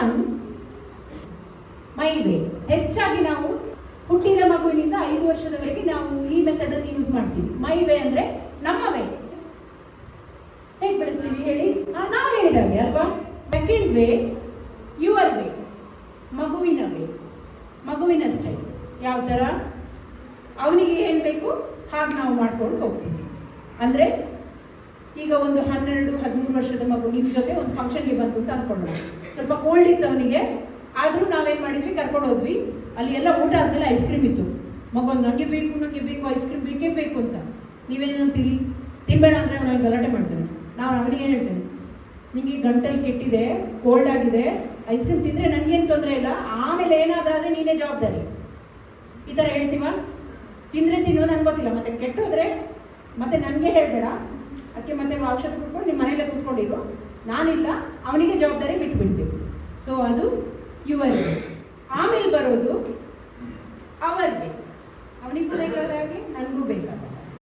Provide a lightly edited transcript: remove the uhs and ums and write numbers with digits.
Sun my way. ಹೆಚ್ಚಾಗಿ ನಾವು ಹುಟ್ಟಿದ ಮಗುವಿನಿಂದ 5 ವರ್ಷದವರೆಗೆ ನಾವು ಈ ಮೆಥಡ್ ಅನ್ನು ಯೂಸ್ ಮಾಡ್ತೀವಿ. ಮೈ ವೇ ಅಂದ್ರೆ ನಮ್ಮ ವೇ. ಹೇಗೆ ಬೆಳೆಸ್ತೀವಿ ಹೇಳಿ? ನಾವು ಹೇಳಿದಾಗೆ ಅಲ್ವಾ. ಸೆಕೆಂಡ್ ವೇ ಯುವರ್ ವೇ, ಮಗುವಿನ ವೇ, ಮಗುವಿನ ಸ್ಟೈಲ್. ಯಾವ ಥರ ಅವನಿಗೆ ಏನು ಬೇಕು ಹಾಗೆ ನಾವು ಮಾಡ್ಕೊಂಡು ಹೋಗ್ತೀವಿ. ಅಂದರೆ ಈಗ ಒಂದು 12-13 ವರ್ಷದ ಮಗು ನಿಮ್ಮ ಜೊತೆ ಒಂದು ಫಂಕ್ಷನ್ಗೆ ಬಂತು ಅಂತ ಅನ್ಕೊಳ್ಳೋಣ. ಸ್ವಲ್ಪ ಕೋಲ್ಡ್ ಇತ್ತು ಅವನಿಗೆ, ಆದರೂ ನಾವೇನು ಮಾಡಿದ್ವಿ, ಕರ್ಕೊಂಡು ಹೋದ್ವಿ. ಅಲ್ಲಿ ಎಲ್ಲ ಊಟ ಆದಮೇಲೆ ಐಸ್ ಕ್ರೀಮ್ ಇತ್ತು. ಮಗು ನನಗೆ ಬೇಕು ಐಸ್ ಕ್ರೀಮ್ ಬೇಕೇ ಬೇಕು ಅಂತ. ನೀವೇನಂತೀರಿ? ತಿನ್ಬೇಡ ಅಂದರೆ ಅವನಿಗೆ ಗಲಾಟೆ ಮಾಡ್ತಾನೆ. ನಾವು ಅವನಿಗೆ ಏನು ಹೇಳ್ತೇನೆ, ನಿಮಗೆ ಗಂಟಲು ಕೆಟ್ಟಿದೆ, ಕೋಲ್ಡ್ ಆಗಿದೆ, ಐಸ್ ಕ್ರೀಮ್ ತಿಂದರೆ ನನಗೇನು ತೊಂದರೆ ಇಲ್ಲ, ಆಮೇಲೆ ಏನಾದರೂ ನೀನೇ ಜವಾಬ್ದಾರಿ. ಈ ಥರ ಹೇಳ್ತೀವ? ತಿಂದರೆ ತಿನ್ನೋ ನನಗೆ ಗೊತ್ತಿಲ್ಲ, ಮತ್ತೆ ಕೆಟ್ಟೋದ್ರೆ ಮತ್ತೆ ನನಗೆ ಹೇಳಬೇಡ, ಅದಕ್ಕೆ ಮತ್ತೆ ಔಷಧ ಕೊಟ್ಕೊಂಡು ನಿಮ್ಮ ಮನೇಲೆ ಕೂತ್ಕೊಂಡಿರು, ನಾನಿಲ್ಲ, ಅವನಿಗೆ ಜವಾಬ್ದಾರಿ ಬಿಟ್ಬಿಡ್ತೀವಿ. ಸೊ ಅದು ಯುವರ್ ವೇ. ಆಮೇಲೆ ಬರೋದು ಅವರ್ ವೇ. ಅವನಿಗೂ ಬೇಕಾದ ಹಾಗೆ ನನಗೂ ಬೇಕು.